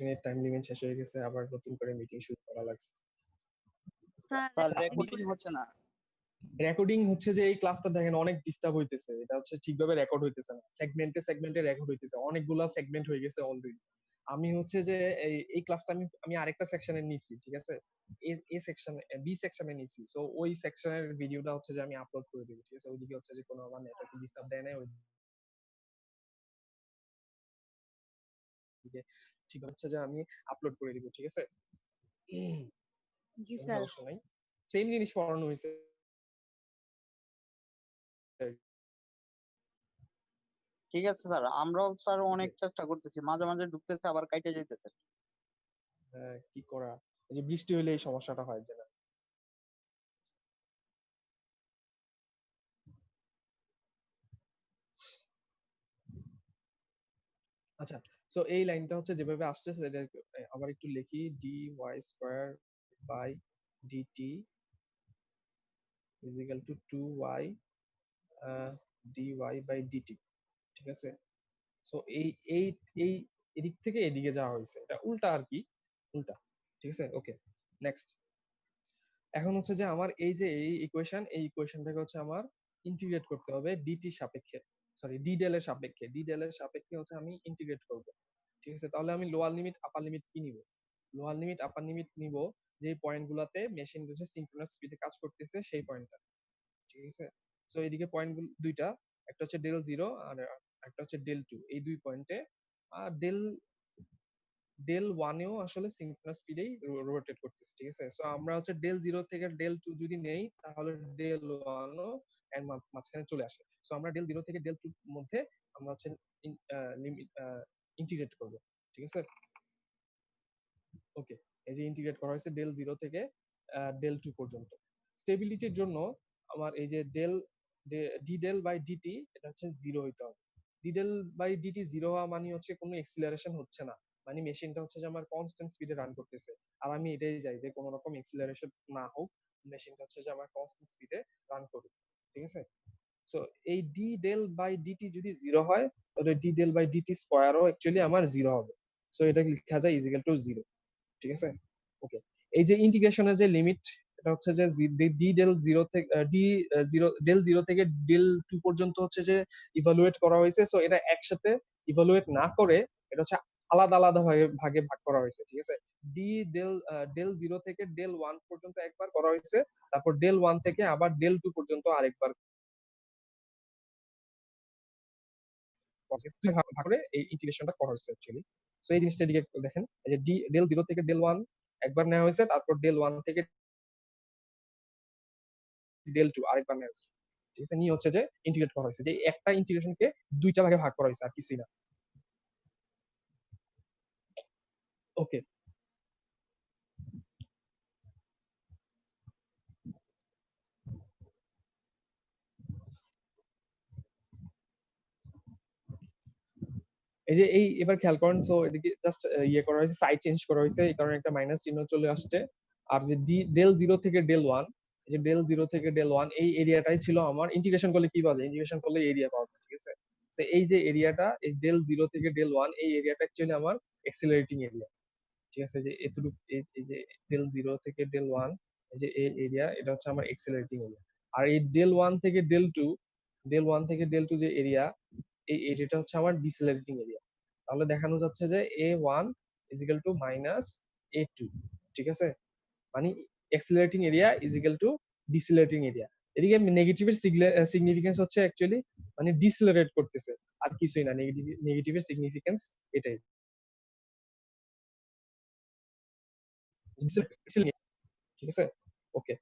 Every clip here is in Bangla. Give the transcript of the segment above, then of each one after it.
মিনিট টাইম লিমিট শেষ হয়ে গেছে, আবার নতুন করে মিটিং শুরু করা লাগছে। স্যার রেকর্ডিং হচ্ছে না। রেকর্ডিং হচ্ছে যে এই ক্লাসটা দেখেন অনেক ডিস্টার্ব হইতেছে, এটা হচ্ছে ঠিকভাবে রেকর্ড হইতেছে না, সেগমেন্টে রেকর্ড হইতেছে, অনেকগুলা সেগমেন্ট হয়ে গেছে অলরেডি। আমি হচ্ছে যে এই ক্লাসটা আমি আরেকটা সেকশনে নিছি, ঠিক আছে, এ সেকশনে বি সেকশনে নিছি। সো ওই সেকশনের ভিডিওটা হচ্ছে যে আমি আপলোড করে দেব, ঠিক আছে। ওইদিকে হচ্ছে যে কোনো আমার নেটওয়ার্ক ডিস্টার্ব দেয় না, ওইদিকে ঠিক হচ্ছে যে আমি আপলোড করে দিব, ঠিক আছে। জি স্যার। সমস্যা নাই, সেম জিনিস পড়ানো হয়েছে। ঠিক আছে স্যার, আমরাও স্যার অনেক চেষ্টা করতেছি, মাঝে মাঝে ঢুকতেছে আবার কাইটে যাইতেছে। হ্যাঁ, কি করা, এই যে বৃষ্টি হলে এই সমস্যাটা হয় যে না। আচ্ছা, সো এই লাইনটা হচ্ছে যেভাবে আসছে এটা আবার একটু লিখি, d y square by dt is equal to 2y dy by dt, ঠিক আছে। সো এই এই এই এদিক থেকে এদিকে যাওয়া হয়েছে, এটা উল্টা আর কি, উল্টা, ঠিক আছে। ওকে, নেক্সট। এখন হচ্ছে যে আমার এই যে এই ইকুয়েশনটাকে হচ্ছে আমার ইন্টিগ্রেট করতে হবে ডিটি সাপেক্ষে, সরি ডি ডেল এর সাপেক্ষে হচ্ছে আমি ইন্টিগ্রেট করব, ঠিক আছে। তাহলে আমি লোয়ার লিমিট আপার লিমিট কি নিব? লোয়ার লিমিট আপার লিমিট নিব যে পয়েন্টগুলোতে মেশিন হচ্ছে সিনক্রোনাস স্পিডে কাজ করতেছে সেই পয়েন্টটা, ঠিক আছে। সো এইদিকে পয়েন্টগুলো দুইটা, একটা হচ্ছে ডেল 0 আর একটা হচ্ছে ডেল 2, এই দুই পয়েন্টে আর ডেল 1 এও আসলে সিনক্রোনাস স্পিডেই রোটেট করতেছে, ঠিক আছে। সো আমরা হচ্ছে ডেল 0 থেকে ডেল 2 যদি নেই তাহলে ডেল 1 ও এর মাঝখানে চলে আসে। সো আমরা ডেল 0 থেকে ডেল 2 এর মধ্যে আমরা হচ্ছে লিমিট ইন্টিগ্রেট করব, ঠিক আছে। ওকে, এই যে ইন্টিগ্রেট করা হয়েছে ডেল 0 থেকে ডেল 2 পর্যন্ত। স্টেবিলিটির জন্য আমার এই যে ডি ডেল বাই ডিটি এটা হচ্ছে 0 হইতে হবে। ডি ডেল বাই ডিটি 0 হওয়া মানে হচ্ছে কোনো এক্সিলারেশন হচ্ছে না, মানে মেশিনটা হচ্ছে যে আমার কনস্ট্যান্ট স্পিডে রান করতেছে। আর আমি এটাই চাই যে কোনো রকম এক্সিলারেশন না হোক, মেশিনটা হচ্ছে যে আমার কনস্ট্যান্ট স্পিডে রান করুক, ঠিক আছে। সো এই ডি ডেল বাই ডিটি যদি 0 হয় তাহলে ডি ডেল বাই ডিটি স্কয়ারও অ্যাকচুয়ালি আমার 0 হবে। সো এটা লেখা যায় ইজ ইকুয়াল টু 0, ঠিক আছে। ওকে, এই যে ইন্টিগ্রেশনের যে লিমিট এটা হচ্ছে যে ডি ডেল 0 থেকে ডেল 0 থেকে ডেল 2 পর্যন্ত হচ্ছে যে ইভালুয়েট করা হয়েছে। সো এটা একসাথে ইভালুয়েট না করে এটা হচ্ছে আলাদা আলাদা ভাগে ভাগ করা হয়েছে, ঠিক আছে। ডি ডেল 0 থেকে ডেল 1 পর্যন্ত একবার করা হয়েছে, তারপর ডেল 1 থেকে আবার ডেল 2 পর্যন্ত আরেকবার ভাগ করে এই ইন্টিগ্রেশনটা করা হয়েছে অ্যাকচুয়ালি। সো এই জিনিসটা দিকে দেখেন, এই যে ডেল 0 থেকে ডেল 1 একবার নেওয়া হয়েছে, তারপর ডেল 1 থেকে ডেল 2 আরেকবার নেওয়া হয়েছে, ঠিক আছে। নিয়ে হচ্ছে যে ইন্টিগ্রেট করা হয়েছে, যে একটা ইন্টিগ্রেশনকে দুইটা ভাগে ভাগ করা হয়েছে আর কিছুই না। ওকে, এই যে এই এবার খেয়াল করেন, সো এদিকে জাস্ট ইয়ে করা হয়েছে, সাইড চেঞ্জ করা হয়েছে, এই কারণে একটা মাইনাস চিহ্ন চলে আসছে। আর যে ডেল 0 থেকে ডেল 1, এই যে ডেল 0 থেকে ডেল 1 এই এরিয়াটাই ছিল আমার ইন্টিগ্রেশন করলে কি পাওয়া যায়, ইন্টিগ্রেশন করলে এরিয়া পাওয়া যায়, ঠিক আছে। সো এই যে এরিয়াটা, এই ডেল 0 থেকে ডেল 1 এই এরিয়াটা অ্যাকচুয়ালি আমার এক্সিলারেটিং এরিয়া, ঠিক আছে। যে এতটুকু এই যে ডেল 0 থেকে ডেল 1 এই যে এই এরিয়া এটা হচ্ছে আমার এক্সিলারেটিং এরিয়া। আর এই ডেল 1 থেকে ডেল 2 যে এরিয়া, এই এরিয়াটা হচ্ছে আমার ডিসেলারেটিং এরিয়া। তাহলে দেখানো যাচ্ছে যে a1 is equal two minus a2, ঠিক আছে। মানে accelerating area is equal to decelerating area. এদিকে নেগেটিভের সিগনিফিকেন্স হচ্ছে অ্যাকচুয়ালি মানে ডিসেলারেট করতেছে, আর কিছুই না। নেগেটিভের সিগনিফিকেন্স এটাই, ঠিক আছে। ওকে,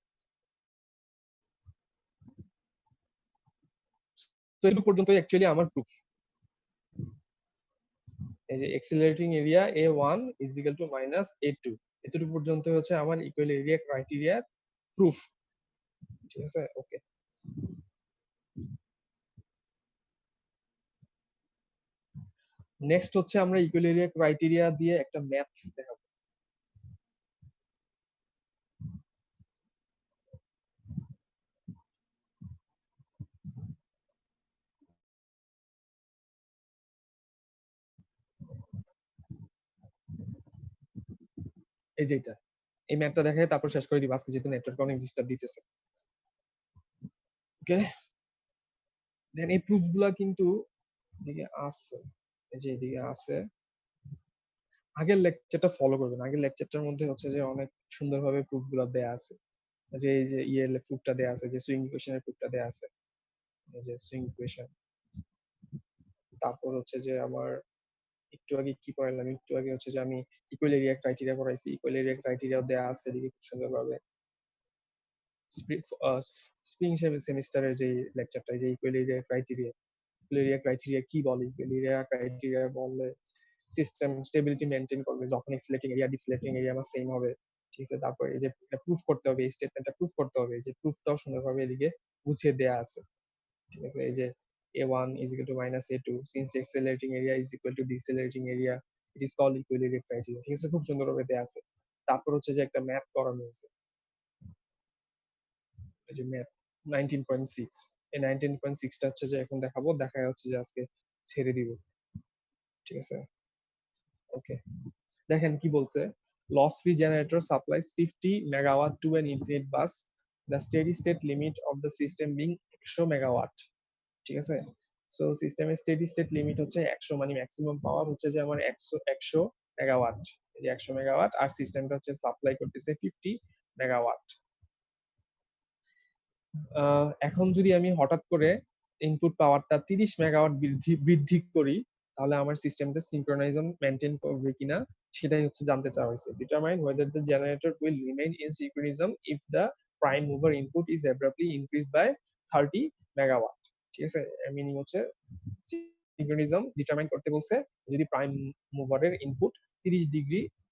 তো এই পর্যন্ত অ্যাকচুয়ালি আমার প্রুফ। এই যে accelerating area a1 is equal two minus a2, এতটুকু পর্যন্ত হচ্ছে আমার ইকুয়াল এরিয়া ক্রাইটেরিয়ার প্রুফ, ঠিক আছে। ওকে, নেক্সট হচ্ছে আমরা ইকুয়াল এরিয়া ক্রাইটেরিয়া দিয়ে একটা ম্যাথ দেখাবো। এই যে এটা, এই ম্যাথটা দেখায় তারপর শেষ করে দিব আজকে, যেহেতু নেটওয়ার্ক অনেক ডিস্টার্ব দিতেছে। ওকে, দেন এই প্রুফ গুলা কিন্তু এদিকে আছে, এই যে এদিকে আছে। আগের লেকচারটা ফলো করবেন, আগের লেকচারটার মধ্যে হচ্ছে যে অনেক সুন্দরভাবে প্রুফ গুলা দেয়া আছে, যে এই যে ইয়ের প্রুফটা দেয়া আছে, যে সুইং ইকুয়েশনের প্রুফটা দেয়া আছে, এই যে সুইং ইকুয়েশন। তারপর হচ্ছে যে আমার একটু আগে কি পড়াইলাম, একটু আগে হচ্ছে যে আমি ইকুয়ালিরিয়া ক্রাইটেরিয়া পড়াইছি, ইকুয়ালিরিয়া ক্রাইটেরিয়াও দেয়া আছে এদিকে খুব সুন্দরভাবে। স্প্রিং সেমিস্টারের যে লেকচারটা, যে ইকুয়ালিরিয়া ক্রাইটেরিয়া কি বলে, ইকুয়ালিরিয়া ক্রাইটেরিয়া বললে সিস্টেম স্টেবিলিটি মেনটেন করবে যখন এক্সিলেটিং এরিয়া ডিসিলেটিং এরিয়া আমার সেম হবে, ঠিক আছে। তারপর এই যে প্রুফ করতে হবে, এই স্টেটমেন্টটা প্রুফ করতে হবে, যে প্রুফটাও সুন্দরভাবে এদিকে বুঝিয়ে দেয়া আছে, ঠিক আছে। এই যে a1 is equal to minus a2 since accelerating area is equal to decelerating area, it is called equilibrium criteria, ঠিক আছে, খুব সুন্দরভাবে দেয়া আছে। তারপর হচ্ছে যে একটা ম্যাপ করানো হয়েছে, এই যে ম্যাপ 19.6, এই 19.6টা হচ্ছে যে এখন দেখাবো, দেখায় হচ্ছে যে আজকে ছেড়ে দিব, ঠিক আছে। ওকে, দেখেন কি বলছে, loss free generator supplies 50 megawatt to an infinite bus, the steady state limit of the system being 100 megawatt, ঠিক আছে। সো সিস্টেমের স্টেডি স্টেট লিমিট হচ্ছে 100, মানে ম্যাক্সিমাম পাওয়ার হচ্ছে যে আমার 100 মেগাওয়াট, এই যে 100 মেগাওয়াট, আর সিস্টেমটা হচ্ছে সাপ্লাই করতেছে 50 মেগাওয়াট। এখন যদি আমি হঠাৎ করে ইনপুট পাওয়ারটা 30 মেগাওয়াট বৃদ্ধি করি, তাহলে আমার সিস্টেমটা সিনক্রোনাইজেশন মেইনটেইন করবে কিনা সেটাই হচ্ছে জানতে চাওয়া হয়েছে। Determine whether the generator will remain in synchronism if the prime mover input is abruptly increased by 30 megawatt, ঠিক আছে। মিনিং হচ্ছে সিনক্রোনিজম ডিটারমাইন করতে বলছে যদি প্রাইম মুভারের ইনপুট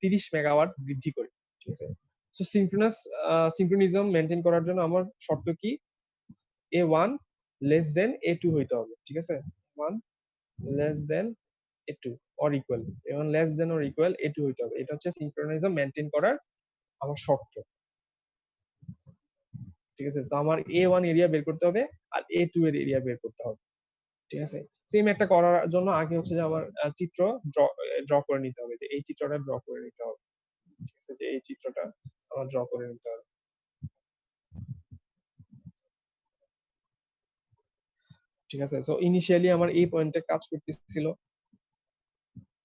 30 মেগাওয়াট বৃদ্ধি করে, ঠিক আছে। সো সিনক্রোনিজম মেইনটেইন করার জন্য আমার শর্ত কি, a1 লেস দেন a2 হইতে হবে, ঠিক আছে। 1 less than a2 or equal, a1 less than or equal a2 হইতে হবে, এটা হচ্ছে সিনক্রোনিজম মেইনটেইন করার আমার শর্ত, ঠিক আছে। তো আমার a1 এরিয়া বের করতে হবে আর a2 এর এরিয়া বের করতে হবে, ঠিক আছে। সেম একটা করার জন্য আগে হচ্ছে যে আমার চিত্র ড্র করে নিতে হবে, যে এই চিত্রটা ড্র করে নিতে হবে, ঠিক আছে, যে এই চিত্রটা আমার ড্র করে নিতে হবে, ঠিক আছে। সো ইনিশিয়ালি আমার এই পয়েন্টে কাজ করতেছিল,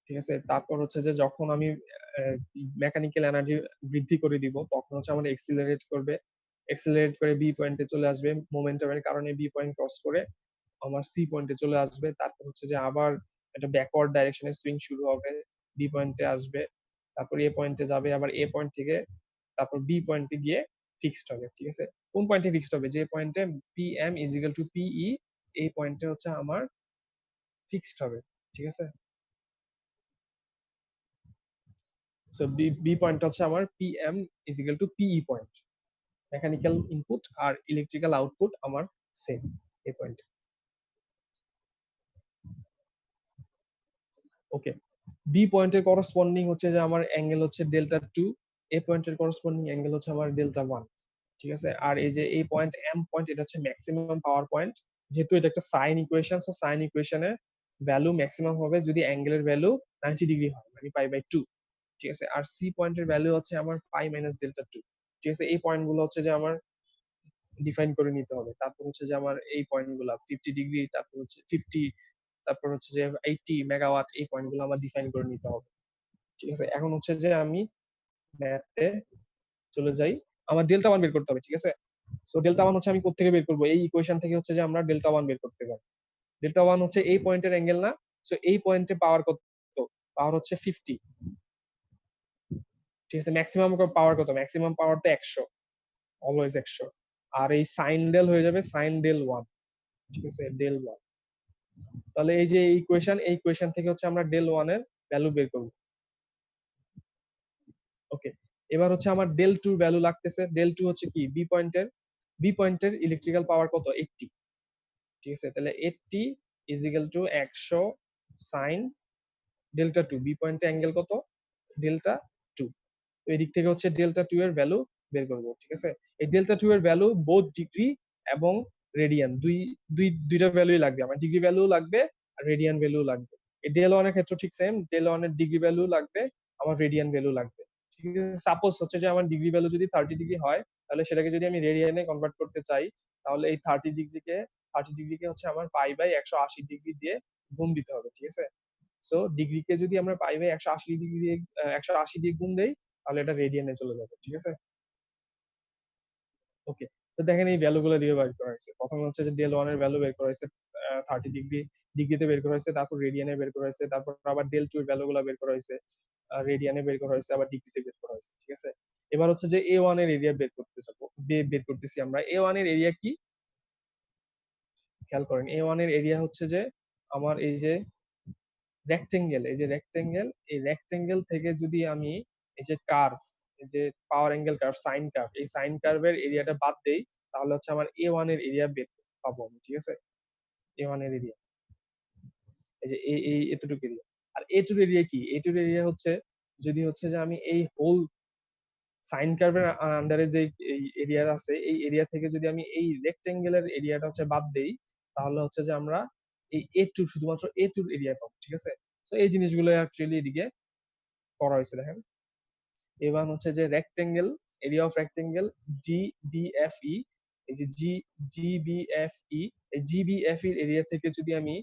ঠিক আছে। তারপর হচ্ছে যে যখন আমি মেকানিক্যাল এনার্জি বৃদ্ধি করে দিব, তখন হচ্ছে আমার এক্সিলারেট করে বি পয়েন্টে চলে আসবে, মোমেন্টামের কারণে বি পয়েন্ট ক্রস করে আমার সি পয়েন্টে চলে আসবে। তারপর হচ্ছে যে আবার একটা ব্যাকওয়ার্ড ডাইরেকশনে সুইং শুরু হবে, বি পয়েন্টে আসবে, তারপর এ পয়েন্টে যাবে, আবার এ পয়েন্ট থেকে তারপর বি পয়েন্টে গিয়ে ফিক্সড হবে, ঠিক আছে। কোন পয়েন্টে ফিক্সড হবে, যে পয়েন্টে P M is equal to PE, এই পয়েন্টে হচ্ছে আমার ফিক্সড হবে, ঠিক আছে। সো বি পয়েন্ট হচ্ছে আমার P M is equal to PE point, mechanical input আর ইলেকট্রিক্যাল আউটপুট আমার সেম এই পয়েন্ট। ওকে, বি পয়েন্টের করসপন্ডিং হচ্ছে যে আমার অ্যাঙ্গেল হচ্ছে ডেল্টা 2, এ পয়েন্টের করসপন্ডিং অ্যাঙ্গেল হচ্ছে আমার ডেল্টা 1, ঠিক আছে। আর এই যে এই পয়েন্ট এম পয়েন্ট, এটা হচ্ছে ম্যাক্সিমাম পাওয়ার পয়েন্ট, যেহেতু এটা একটা সাইন ইকুয়েশন, সো সাইন ইকুয়েশনের ভ্যালু ম্যাক্সিমাম হবে যদি অ্যাঙ্গেলের ভ্যালু 90 ডিগ্রি হয়, মানে পাই বাই 2, ঠিক আছে। আর সি পয়েন্টের ভ্যালু হচ্ছে আমার পাই মাইনাস ডেল্টা 2, ঠিক আছে। এই পয়েন্ট গুলো হচ্ছে যে আমার ডিফাইন করে নিতে হবে। তারপর হচ্ছে যে আমার এই পয়েন্ট গুলা 50 ডিগ্রি, তারপর হচ্ছে 50, তারপর হচ্ছে যে 80 মেগাওয়াট, এই পয়েন্ট গুলো আমার ডিফাইন করে নিতে হবে, ঠিক আছে। এখন হচ্ছে যে আমি ম্যাথে চলে যাই, আমার ডেল্টা 1 বের করতে হবে, ঠিক আছে। সো ডেল্টা 1 হচ্ছে আমি কোত্থেকে বের করবো, এই ইকুয়েশন থেকে হচ্ছে যে আমরা ডেল্টা 1 বের করতে পারি। ডেল্টা 1 হচ্ছে এই পয়েন্টের অ্যাঙ্গেল না, সো এই পয়েন্টে পাওয়ার কত, পাওয়ার হচ্ছে 50, ঠিক আছে। ম্যাক্সিমাম পাওয়ার কত, ম্যাক্সিমাম পাওয়ার তো 100, অলওয়েজ 100, আর এই সাইন ডেল হয়ে যাবে সাইন ডেল 1, ঠিক আছে, ডেল 1। তাহলে এই যে এই ইকুয়েশন থেকে হচ্ছে আমরা ডেল 1 এর ভ্যালু বের করব। ওকে, এবার হচ্ছে আমার ডেল 2 ভ্যালু লাগতেছে, ডেল 2 হচ্ছে কি, বি পয়েন্টের ইলেকট্রিক্যাল পাওয়ার কত, 80, ঠিক আছে। তাহলে 80 is equal to 100 sine delta 2, B পয়েন্টে অ্যাঙ্গেল কত, ডেল্টা 2, তো এই দিক থেকে হচ্ছে ডেল্টা 2 এর ভ্যালু বের করব, ঠিক আছে। এই ডেল্টা 2 এর ভ্যালু বোথ ডিগ্রি এবং রেডিয়ান, দুইটা ভ্যালুই লাগবে আমার, ডিগ্রি ভ্যালু লাগবে আর রেডিয়ান ভ্যালু লাগবে। এই ডেল 1 এর ক্ষেত্রে ঠিক সেম, ডেল 1 এর ডিগ্রি ভ্যালু লাগবে, আমার রেডিয়ান ভ্যালু লাগবে, ঠিক আছে, সাপোজ হচ্ছে যে আমার ডিগ্রি ভ্যালু যদি 30 ডিগ্রি হয়, তাহলে সেটাকে যদি আমি রেডিয়ানে কনভার্ট করতে চাই, তাহলে এই 30 ডিগ্রিকে হচ্ছে আমার পাই/180 ডিগ্রি দিয়ে গুণ দিতে হবে। ঠিক আছে, সো ডিগ্রিকে যদি আমরা পাই/180 ডিগ্রি দিয়ে 180 দিয়ে গুণ দেই, তাহলে এটা রেডিয়ানে চলে যাবে। ঠিক আছে, ওকে। তো দেখেন এই ভ্যালু গুলো দিয়ে বের করা হয়েছে। প্রথমে হচ্ছে যে ডেল ওয়ান এর ভ্যালু বের করা হয়েছে 30 ডিগ্রিতে বের করা হয়েছে, তারপর রেডিয়ানে বের করা হয়েছে, তারপর আবার ডেল টু এর ভ্যালু গুলো বের করা হয়েছে, রেডিয়ানে বের করা হয়েছে, আবার ডিগ্রিতে বের করা হয়েছে। ঠিক আছে, এবার হচ্ছে যে এ ওয়ান এর এরিয়া বের করতেছি আমরা। এ ওয়ান এর এরিয়া কি, খেয়াল করেন। এ ওয়ান এর এরিয়া হচ্ছে যে আমার এই যে রেক্টেঙ্গেল, এই রেক্টেঙ্গেল থেকে যদি আমি এই যে কার্ভ, এই যে পাওয়ার অ্যাঙ্গেল কার্ভ, সাইন কার্ভ, এই সাইন কার্ভের এরিয়াটা বাদ দেই, তাহলে হচ্ছে আমার এ ওয়ান এর এরিয়া বের পাবো আমি। ঠিক আছে, এ ওয়ান এর এরিয়া এই যে এই এতটুকু এরিয়া। আর এ টুর এরিয়া কি, এ টুর এরিয়া হচ্ছে যদি হচ্ছে যে আমি এই হোল সাইন কার্ভের আন্ডারে যে এই এরিয়া আছে, এই এরিয়া থেকে যদি আমি এই রেক্টেঙ্গেলের এরিয়াটা হচ্ছে বাদ দেই, তাহলে হচ্ছে যে আমরা এই এ টু, শুধুমাত্র এ টুর এরিয়া পাবো। ঠিক আছে, তো এই জিনিসগুলো অ্যাকচুয়ালি এদিকে করা হয়েছে। দেখেন, এবার হচ্ছে যে rectangle, area of rectangle GBFE, এই যে GBFE, এই GBFE এর এরিয়া থেকে যদি আমি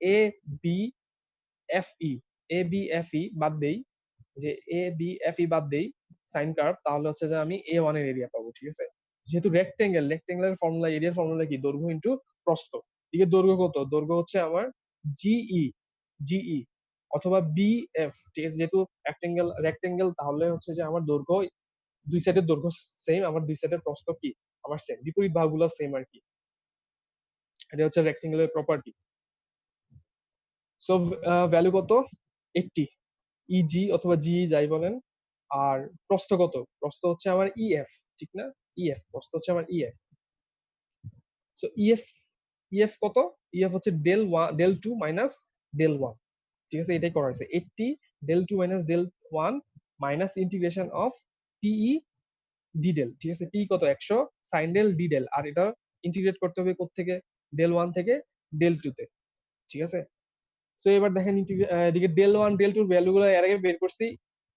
ABFE ABFE বাদ দেই, যে ABFE বাদ দেই সাইন কার্ভ, তাহলে হচ্ছে যে আমি এ ওয়ান এর এরিয়া পাবো। ঠিক আছে, যেহেতু রেক্টেঙ্গেলের ফর্মুলা, এরিয়ার ফর্মুলা কি, দৈর্ঘ্য ইন্টু প্রস্থ। এদিকে দৈর্ঘ্য কত, দৈর্ঘ্য হচ্ছে আমার জিই অথবা BF। ঠিক আছে, যেহেতু রেক্টেঙ্গেল তাহলে হচ্ছে যে আমার দৈর্ঘ্য, দুই সাইডের দৈর্ঘ্য সেম, আমার দুই সাইডের প্রস্থ কি আমার সেম, বিপরীত বাহুগুলো সেম আর কি। এটা হচ্ছে রেক্টেঙ্গেলের প্রপার্টি। সো ভ্যালু কত, 80 ইজি অথবা জি যাই বলেন। আর প্রস্থ কত, প্রস্থ হচ্ছে আমার ইএফ, ঠিক না, ইএফ, প্রস্থ হচ্ছে আমার ইএফ। সো ইএফ কত, ইএফ হচ্ছে del two minus del one. ঠিক আছে, এটাই করা হয়েছে, 80 del two minus del one minus integration of PE d del. ঠিক আছে, পি কত, 100 সাইন ডেল ডিডেল, আর এটা ইন্টিগ্রেট করতে হবে কোত্থেকে, ডেল ওয়ান থেকে ডেল টু তে। ঠিক আছে, সো এবার দেখেন এদিকে ডেল ওয়ান ডেল টুর ভ্যালু গুলো এর আগে বের করছি।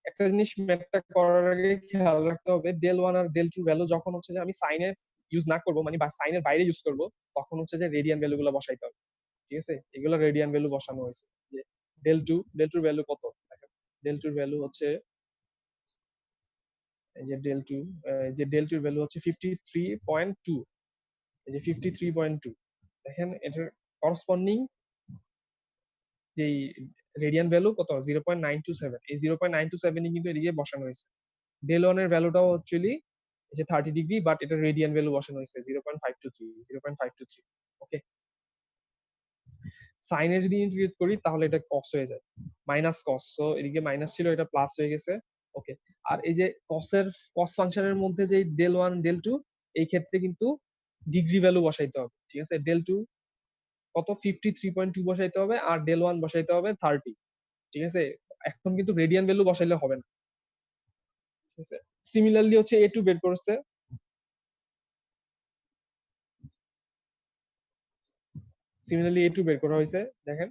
একটা জিনিস ম্যাথটা করার আগে খেয়াল রাখতে হবে, del one R del to value যখন হচ্ছে যে আমি সাইনের ইউজ না করবো, মানে বা সাইনের বাইরে ইউজ করবো, তখন হচ্ছে যে রেডিয়ান ভ্যালু গুলো বসাইতে হবে। ঠিক আছে, এগুলো রেডিয়ান ভ্যালু বসানো হয়েছে। যে ডেল টুর ভ্যালু কত, ডেল টুর ভ্যালু হচ্ছে এই যে ডেল টুর ভ্যালু হচ্ছে 53.2, এই যে 53.2। দেখেন এটার করসপন্ডিং যেই রেডিয়ান ভ্যালু কত, 0.927, এই 0.927 কিন্তু এদিকে বসানো হয়েছে। ডেল ওয়ান এর ভ্যালুটাও অ্যাকচুয়ালি যে 30 ডিগ্রি, বাট এটা রেডিয়ান ভ্যালু বসানো হয়েছে 0.523। ওকে, সাইনে যদি ইন্টিগ্রেট করি তাহলে এটা কস হয়ে যায়, মাইনাস কস, সো এদিকে মাইনাস ছিল, এটা প্লাস হয়ে গেছে। ওকে, আর এই যে কস ফাংশনের মধ্যে যে ডেল ওয়ান ডেল টু, এই ক্ষেত্রে কিন্তু ডিগ্রি ভ্যালু বসাইতে হবে। ঠিক আছে, ডেল টু কত, 53.2 বসাইতে হবে, আর ডেল ওয়ান বসাইতে হবে 30। ঠিক আছে, এখন কিন্তু রেডিয়ান ভ্যালু বসাইলে হবে না। ঠিক আছে, সিমিলারলি হচ্ছে এ টু বের করছে, বের করা হয়েছে। দেখেন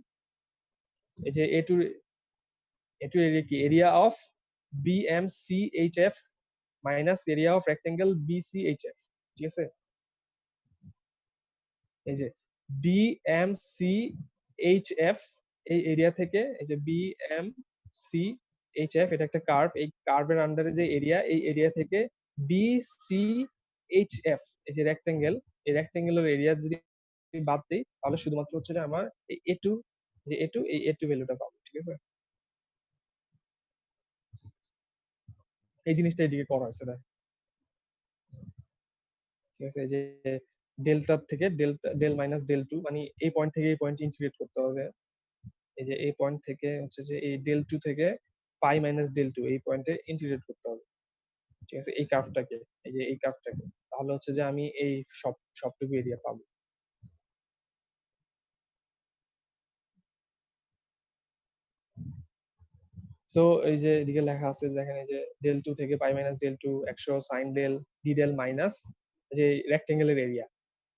এই যে এ টু এরিয়া কি, area of BMCHF minus area of rectangle BCHF। ঠিক আছে, এই যে BMCHF, এই এরিয়া থেকে এই যে BMCHF, এটা একটা কার্ভ, এই কার্ভের আন্ডারে যে এরিয়া, এই এরিয়া থেকে BCHF, এই যে রেক্টেঙ্গেল, এই রেক্টেঙ্গেলের এরিয়া যদি বাদ দিই, তাহলে শুধুমাত্র হচ্ছে যে আমার এই A2, যে A2, এই A2 ভ্যালুটা পাবো। ঠিক আছে, এই জিনিসটা এদিকে করা হয়েছে। ঠিক আছে, এই যে ডেল্টা থেকে ডেল মাইনাস ডেল টু, মানে এই পয়েন্ট থেকে এই পয়েন্ট ইন্টিগ্রেট করতে হবে। এই যে এই পয়েন্ট থেকে হচ্ছে যে এই ডেল টু থেকে পাই মাইনাস ডেল টু, এই পয়েন্টে ইন্টিগ্রেট করতে হবে। ঠিক আছে, এই কার্ভটাকে, এই যে এই কার্ভটাকে, তাহলে হচ্ছে যে আমি এই সবটুকু এরিয়া পাবো। সো এই যে এদিকে লেখা আছে, দেখেন এই যে ডেল টু থেকে pi minus del two, 100 sine del d del minus যে রেক্টেঙ্গেলের এরিয়া।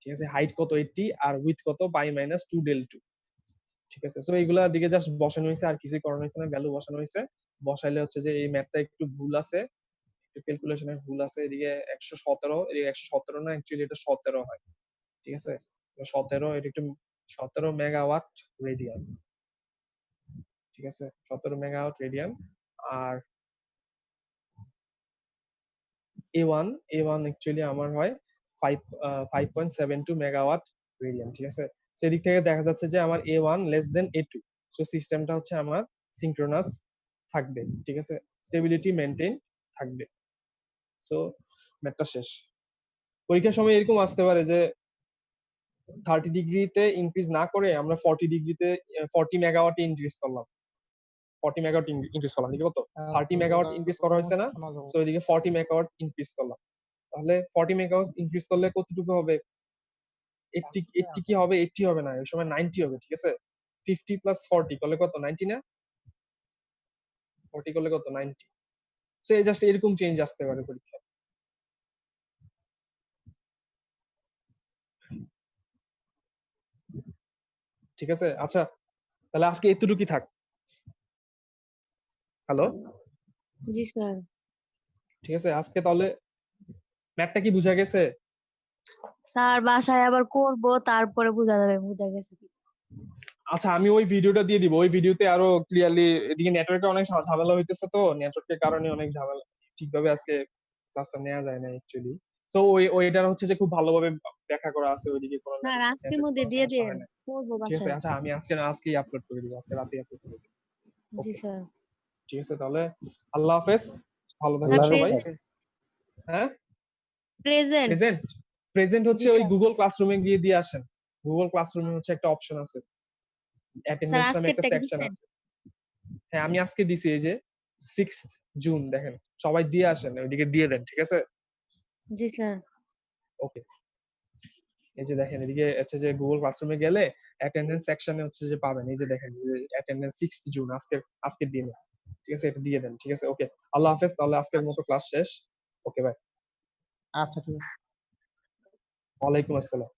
ঠিক আছে, হাইট কত 80, আর উইথ কত পাই মাইনাস 2 ডেল টু। ঠিক আছে, সো এইগুলা দিকে জাস্ট বসানো হয়েছে, আর কিছুই করানো হয়েছে না, ভ্যালু বসানো হয়েছে। বসাইলে হচ্ছে যে এই ম্যাথটা একটু ভুল আছে, একটু ক্যালকুলেশনে ভুল আছে, এদিকে 117, এদিকে 117 না, অ্যাকচুয়ালি এটা 17 হয়, ঠিক আছে? 17, এটা একটু 17 মেগাওয়াট রেডিয়ান, ঠিক আছে? 17 মেগাওয়াট রেডিয়ান। আর A1 অ্যাকচুয়ালি আমার হয় 5.72 মেগাওয়াট রেডিয়ান, ঠিক আছে? সেদিক থেকে দেখা যাচ্ছে যে আমার A1 less than A2, so সিস্টেমটা হচ্ছে আমার সিঙ্ক্রোনাস থাকবে, ঠিক আছে? স্টেবিলিটি মেনটেন থাকবে। সো ম্যাথটা শেষ। পরীক্ষার সময় এরকম আসতে পারে যে 30 ডিগ্রিতে ইনক্রিজ না করে আমরা 40 ডিগ্রিতে 40 মেগাওয়াট ইনক্রিজ করলাম, 40 মেগাওয়াট ইনক্রিজ করলাম, ঠিক কত? 30 মেগাওয়াট ইনক্রিজ করা হয়েছে না, সো এদিকে 40 মেগাওয়াট ইনক্রিজ করলাম। তাহলে 40 মেগাওয়াট ইনক্রিজ করলে কতটুকু হবে? 80 কি হবে? 80 হবে না, এই সময় 90 হবে, ঠিক আছে? 50 প্লাস 40 করলে কত? 90 না? 40 করলে কত? 90। সো এই জাস্ট এরকম চেঞ্জ আসতে পারে পরীক্ষায়। ঠিক আছে, আচ্ছা তাহলে আজকে এতটুকুই থাক। হ্যালো, জি স্যার। ঠিক আছে, আজকে তাহলে ম্যাথটা কি বুঝা গেছে? স্যার বাসায় আবার করব, তারপরে বোঝা যাবে বুঝা গেছে কি। আচ্ছা আমি ওই ভিডিওটা দিয়ে দিব, ওই ভিডিওতে আরো ক্লিয়ারলি, এদিকে নেটওয়ার্কে অনেক ঝামেলা হইতেছে, তো নেটওয়ার্কের কারণে অনেক ঝামেলা, ঠিকভাবে আজকে ক্লাসটা নেওয়া যায় না অ্যাকচুয়ালি। তো ওইটার হচ্ছে যে খুব ভালোভাবে ব্যাখ্যা করা আছে ওইদিকে, কোনো স্যার আজকের নেটের মধ্যে কোনো দিয়ে সমস্যা দেন, হয় না, করবো ঠিক আছে? বাসায়। আচ্ছা আমি আজকেই আপলোড করে দিব, আজকে রাতেই আপলোড করে দিব। জি স্যার। ঠিক আছে, তাহলে আল্লাহ হাফেজ, ভালো স্যার থাকবেন সবাই। প্রেজেন্ট হ্যাঁ, প্রেজেন্ট প্রেজেন্ট প্রেজেন্ট হচ্ছে জি ওই স্যার। গুগল ক্লাসরুমে গিয়ে দিয়ে আসেন। গুগল ক্লাসরুমে হচ্ছে একটা অপশন আছে, স্যার অ্যাটেন্ডেন্স নামে একটা আজকেরটা কি সেকশন দিছেন? আছে। হ্যাঁ আমি আজকে দিছি, এই যে 6th জুন, দেখেন সবাই দিয়ে আসেন, ওইদিকে দিয়ে দেন, ঠিক আছে? জি স্যার। ওকে, এই যে দেখেন এদিকে হচ্ছে যে গুগল ক্লাসরুমে গেলে অ্যাটেন্ডেন্স সেকশনে হচ্ছে যে পাবেন, এই যে দেখেন অ্যাটেন্ডেন্স 6th জুন, আজকের দিনে, ঠিক আছে? এটা দিয়ে দেন, ঠিক আছে? ওকে, আল্লাহ হাফেজ, তাহলে আজকের মতো ক্লাস শেষ। Okay bye. আচ্ছা ঠিক আছে। ওয়ালাইকুম আসসালাম।